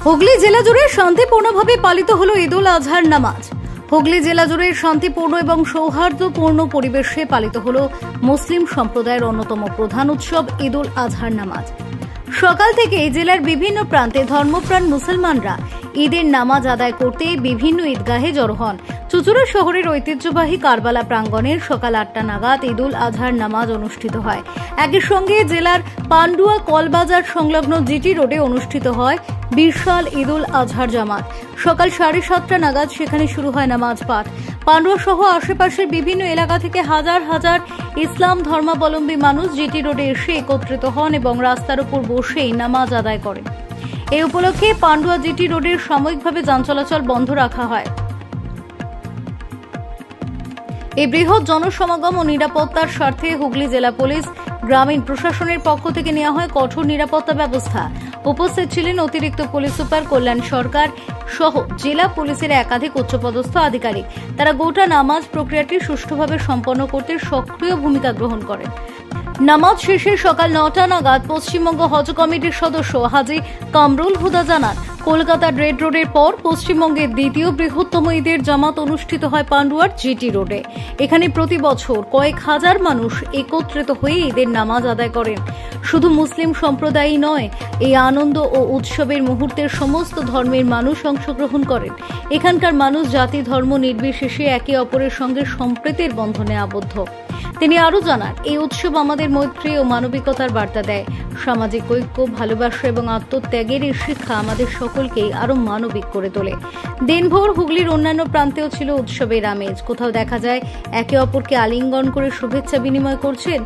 হুগলি জেলা জুড়ে শান্তিপূর্ণভাবে পালিত হলো ঈদুল আজহার নামাজ। হুগলি জেলা জুড়ে শান্তিপূর্ণ এবং সৌহার্দ্যপূর্ণ পরিবেশে পালিত হলো মুসলিম সম্প্রদায়ের অন্যতম প্রধান উৎসব ঈদুল আজহার নামাজ। সকাল থেকে জেলার বিভিন্ন প্রান্তে ধর্মপ্রাণ মুসলমানরা ঈদের নামাজ আদায় করতে বিভিন্ন ঈদগাহে জড়ো হন। চুঁচুড়া শহরের ঐতিহ্যবাহী কারবালা প্রাঙ্গণের সকাল ৮টা নাগাদ ঈদুল আজহার নামাজ অনুষ্ঠিত হয়। একই সঙ্গে জেলার পান্ডুয়া কলবাজার সংলগ্ন জিটি রোডে অনুষ্ঠিত হয় বিশাল ঈদুল আজহার জামাত। সকাল 7:30 নাগাদ সেখানে শুরু হয় নামাজ পাঠ। পান্ডুয়া সহ আশেপাশের বিভিন্ন এলাকা থেকে হাজার হাজার ইসলাম ধর্মাবলম্বী মানুষ জিটি রোডে এসে একত্রিত হন এবং রাস্তার উপর বসেই নামাজ আদায় করেন। এই উপলক্ষে পান্ডুয়া জিটি রোডের সাময়িকভাবে যান চলাচল বন্ধ রাখা হয়। এই বৃহৎ জনসমাগম ও নিরাপত্তার স্বার্থে হুগলি জেলা পুলিশ গ্রামীণ প্রশাসনের পক্ষ থেকে নেওয়া হয় কঠোর নিরাপত্তা ব্যবস্থা। উপস্থিত ছিলেন অতিরিক্ত পুলিশ সুপার কল্যাণ সরকার সহ জেলা পুলিশের একাধিক উচ্চপদস্থ আধিকারিক। তারা গোটা নামাজ প্রক্রিয়াটি সুষ্ঠুভাবে সম্পন্ন করতে সক্রিয় ভূমিকা গ্রহণ করেন। নামাজ শেষে সকাল 9টা নাগাদ পশ্চিমবঙ্গ হজ কমিটির সদস্য হাজী কামরুল হুদা জানান, কলকাতার রেড রোডের পর পশ্চিমবঙ্গের দ্বিতীয় বৃহত্তম ঈদের জামাত অনুষ্ঠিত হয় পান্ডুয়ার জিটি রোডে। এখানে প্রতি বছর কয়েক হাজার মানুষ একত্রিত হয়ে ঈদের নামাজ আদায় করেন। শুধু মুসলিম সম্প্রদায়ই নয়, এই আনন্দ ও উৎসবের মুহূর্তের সমস্ত ধর্মের মানুষ অংশগ্রহণ করেন। এখানকার মানুষ জাতি ধর্ম নির্বিশেষে একে অপরের সঙ্গে সম্প্রীতির বন্ধনে আবদ্ধ। তিনি আরও জানান, এই উৎসব আমাদের মৈত্রী ও মানবিকতার বার্তা দেয়। সামাজিক ঐক্য, ভালোবাসা এবং আত্মত্যাগের এই শিক্ষা আমাদের সকলকেই আরও মানবিক করে তোলে। দিনভর হুগলির অন্যান্য প্রান্তেও ছিল উৎসবের আমেজ। কোথাও দেখা যায় একে অপরকে আলিঙ্গন করে শুভেচ্ছা বিনিময় করছেন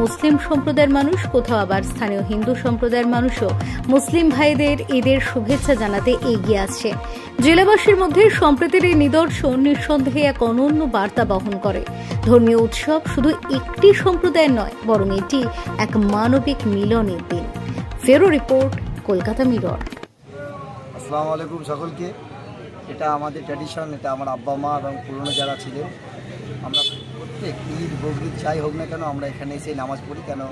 মুসলিম সম্প্রদায়ের মানুষ, কোথাও আবার স্থানীয় হিন্দু সম্প্রদায়ের মানুষও মুসলিম ভাইদের ঈদের শুভেচ্ছা জানাতে এগিয়ে আসছে। জেলাবাসীর মধ্যে সম্প্রীতির এই নিদর্শন নিঃসন্দেহে এক অনন্য বার্তা বহন করে। ধর্মীয় উৎসব শুধু একটি সম্প্রদায়ের নয়, বরং এটি এক মানবিক মিলনের দিন। ফেরো রিপোর্ট, কলকাতা মিরর। আসসালামু আলাইকুম সকলকে। এটা আমাদের ট্র্যাডিশন, এটা আমার আব্বা মা এবং পুরনো যারা ছিলেন, আমরা প্রত্যেক ঈদ বকরিদ যাই হোক না কেন আমরা এখানে এসে নামাজ পড়ি। কেন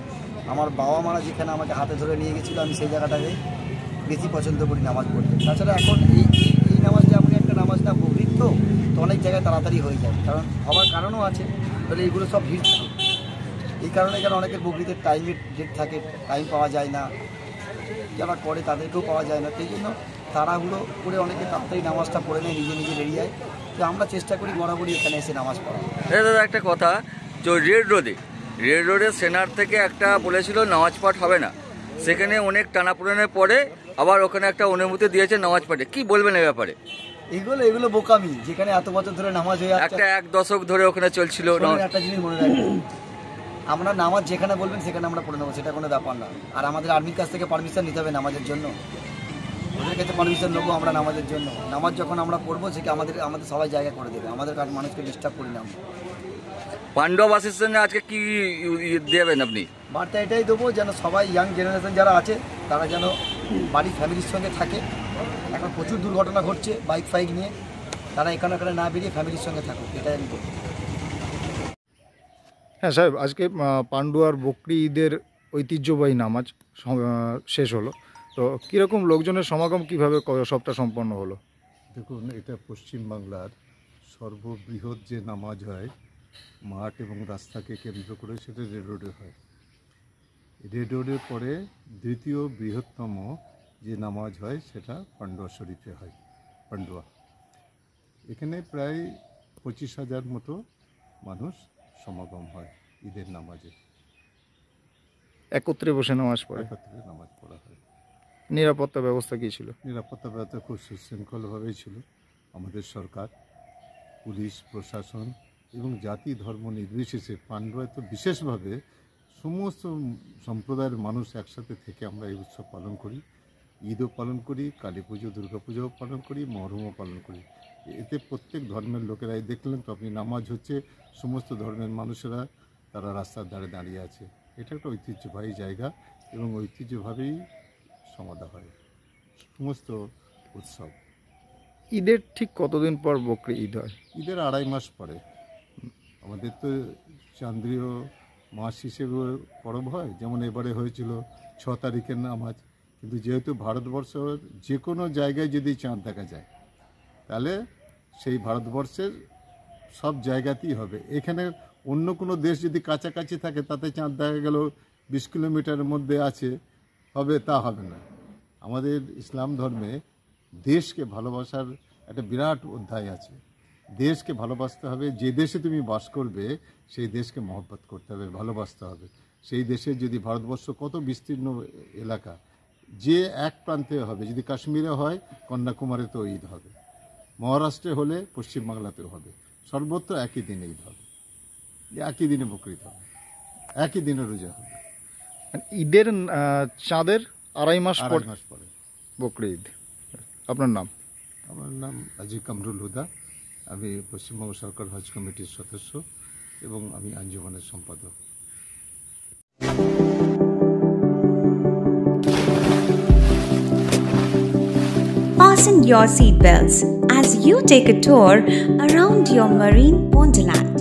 আমার বাবা মারা যেখানে আমাকে হাতে ধরে নিয়ে গেছিলো, আমি সেই জায়গাটাকে বেশি পছন্দ করি নামাজ পড়তে। তাছাড়া এখন এই নামাজটা আপনি একটা নামাজটা বকরিদ তো অনেক জায়গায় তাড়াতাড়ি হয়ে যায়, কারণ হওয়ার কারণও আছে। তাহলে এইগুলো সব ভিড় থাকে, এই কারণে কেন অনেকের বকরিদের টাইমের ডেট থাকে, টাইম পাওয়া যায় না, যারা করে তাদেরকেও পাওয়া যায় না। সেই জন্য তাড়াহুড়ো করে অনেকে তাড়াতাড়ি নামাজটা পড়ে নেয় নিজে নিজের এরিয়ায়। তো আমরা চেষ্টা করি বরাবরই এখানে এসে নামাজ পড়া। দাদা একটা কথা, যে রেড রোডের সেনার থেকে একটা বলেছিল নামাজ পাঠ হবে না, সেখানে অনেক টানাপোড়েনের পরে আবার ওখানে একটা অনুমতি দিয়েছে নামাজ পাঠে। কি বলবেন এই ব্যাপারে? এগুলো বোকামি, যেখানে এত বছর ধরে নামাজ হয়ে একটা 1 দশক ধরে ওখানে চলছিল। একটা জিনিস মনে রাখবেন, আমরা নামাজ যেখানে বলবেন সেখানে আমরা পড়ে নেবো, সেটা কোনো ব্যাপার না। আর আমাদের আর্মির কাছ থেকে পারমিশন নিতে হবে নামাজের জন্য, ওদের কাছে পারমিশন নেবো আমরা নামাজের জন্য। নামাজ যখন আমরা পড়বো সেটা আমাদের সবাই জায়গা করে দেবে, আমাদের মানুষকে ডিস্টার্ব করি না। পান্ডুয়াবাসীর সঙ্গে আজকে কি দেবেন আপনি বার্তা? এটাই দেবো যেন সবাই ইয়াং জেনারেশন যারা আছে তারা যেন বাড়ির ফ্যামিলির সঙ্গে থাকে। এখন প্রচুর দুর্ঘটনা ঘটছে বাইক ফাইক নিয়ে, তারা এখানে না বেরিয়ে ফ্যামিলির সঙ্গে থাকুক, এটাই আমি বলবো। হ্যাঁ সাহেব, আজকে পান্ডুয়ার বকরি ঈদের ঐতিহ্যবাহী নামাজ শেষ হলো, তো কীরকম লোকজনের সমাগম, কীভাবে সবটা সম্পন্ন হলো? দেখুন, এটা পশ্চিমবাংলার সর্ববৃহৎ যে নামাজ হয় মাঠ এবং রাস্তাকে কেন্দ্র করে, সেটা রেড রোডে হয়। রেড রোডের পরে দ্বিতীয় বৃহত্তম যে নামাজ হয় সেটা পান্ডুয়া শরীফে হয়। পান্ডুয়া এখানে প্রায় 25,000 মতো মানুষ সমাগম হয় ঈদের নামাজে। একত্রে বসে নামাজ পড়ে, একত্রে নামাজ পড়া হয়। নিরাপত্তা ব্যবস্থা কী ছিল? নিরাপত্তা ব্যবস্থা খুব সুশৃঙ্খলভাবেই ছিল। আমাদের সরকার, পুলিশ প্রশাসন এবং জাতি ধর্ম নির্বিশেষে পান্ডুয়ায় তো বিশেষভাবে সমস্ত সম্প্রদায়ের মানুষ একসাথে থেকে আমরা এই উৎসব পালন করি। ঈদও পালন করি, কালী পুজো দুর্গা পুজোও পালন করি, মহরমও পালন করি। এতে প্রত্যেক ধর্মের লোকেরাই দেখলেন তো আপনি, নামাজ হচ্ছে সমস্ত ধর্মের মানুষেরা তারা রাস্তার ধারে দাঁড়িয়ে আছে। এটা একটা ঐতিহ্যবাহী জায়গা এবং ঐতিহ্যভাবেই সমাধা হয় সমস্ত উৎসব। ঈদের ঠিক কতদিন পর বকরি ঈদ হয়? ঈদের 2.5 মাস পরে। আমাদের তো চান্দ্রীয় মাস হিসেবে পরব হয়, যেমন এবারে হয়েছিল 6 তারিখের নামাজ, কিন্তু যেহেতু ভারতবর্ষের যে কোনো জায়গায় যদি চাঁদ দেখা যায় তাহলে সেই ভারতবর্ষের সব জায়গাতেই হবে। এখানে অন্য কোনো দেশ যদি কাছাকাছি থাকে তাতে চাঁদ দেখা গেল 20 কিলোমিটারের মধ্যে আছে, হবে তা হবে না। আমাদের ইসলাম ধর্মে দেশকে ভালোবাসার একটা বিরাট অধ্যায় আছে। দেশকে ভালোবাসতে হবে, যে দেশে তুমি বাস করবে সেই দেশকে মহব্বত করতে হবে, ভালোবাসতে হবে। সেই দেশের যদি ভারতবর্ষ কত বিস্তীর্ণ এলাকা, যে এক প্রান্তে হবে, যদি কাশ্মীরে হয় কন্যাকুমারীতেও ঈদ হবে, মহারাষ্ট্রে হলে পশ্চিমবাংলাতেও হবে, সর্বত্র একই দিনে ঈদ হবে, একই দিনে বকরিদ হবে, একই দিনে রোজা হবে। ঈদের চাঁদের 2.5 মাস পর পরে বকরি ঈদ। আপনার নাম? আমার নাম আজি কামরুল হুদা, আমি পশ্চিমবঙ্গ সরকার হজ কমিটির সদস্য এবং আমি আঞ্জুমানের সম্পাদক। Fasten your seatbelts as you take a tour around your marine wonderland.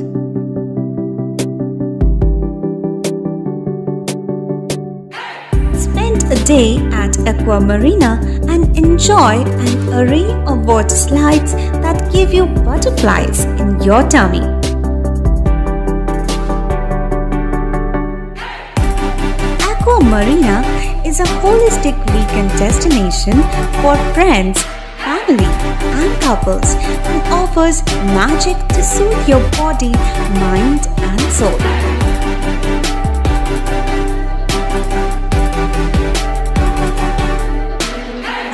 Spend a day at Aqua Marina and enjoy an array of water slides that give you butterflies in your tummy. Aqua Marina is a holistic weekend destination for friends, family, and couples and offers magic to soothe your body, mind, and soul.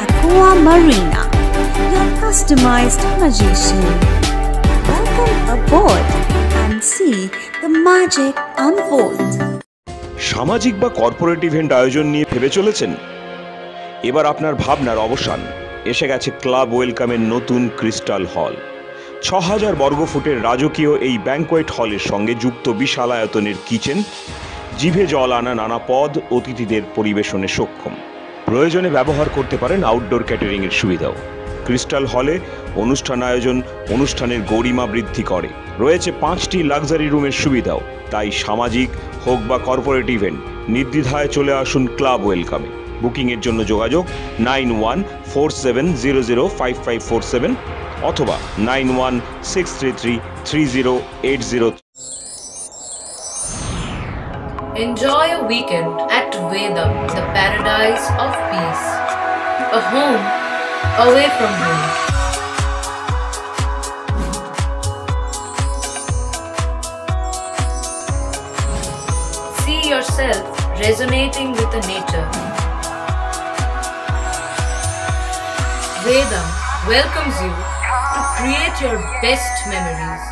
Aqua Marina, your customized magician. Welcome aboard and see the magic unfold. সামাজিক বা corporate event আয়োজন নিয়ে ভেবে চলেছেন? এবার আপনার ভাবনার অবসান। এসে গেছে ক্লাব ওয়েলকামের নতুন ক্রিস্টাল হল। 6000 বর্গফুটের রাজকীয় এই ব্যাংকোয়েট হলের সঙ্গে যুক্ত বিশাল আয়তনের কিচেন, জিভে জল আনা নানা পদ অতিথিদের পরিবেশনে সক্ষম। প্রয়োজনে ব্যবহার করতে পারেন আউটডোর ক্যাটারিং এর সুবিধাও। ক্রিস্টাল হলে অনুষ্ঠান আয়োজন অনুষ্ঠানের গরিমা বৃদ্ধি করে। রয়েছে 5টি লাক্সারি রুমের সুবিধাও। তাই সামাজিক হোক বা কর্পোরেট ইভেন্ট, নির্দ্বিধায় চলে আসুন ক্লাব ওয়েলকামে। বুকিংয়ের জন্য যোগাযোগ 9147005547 অথবা 9163333080। Enjoy a weekend at Vedam, the paradise of peace. A home away from home. See yourself resonating with the nature. Vedam welcomes you to create your best memories.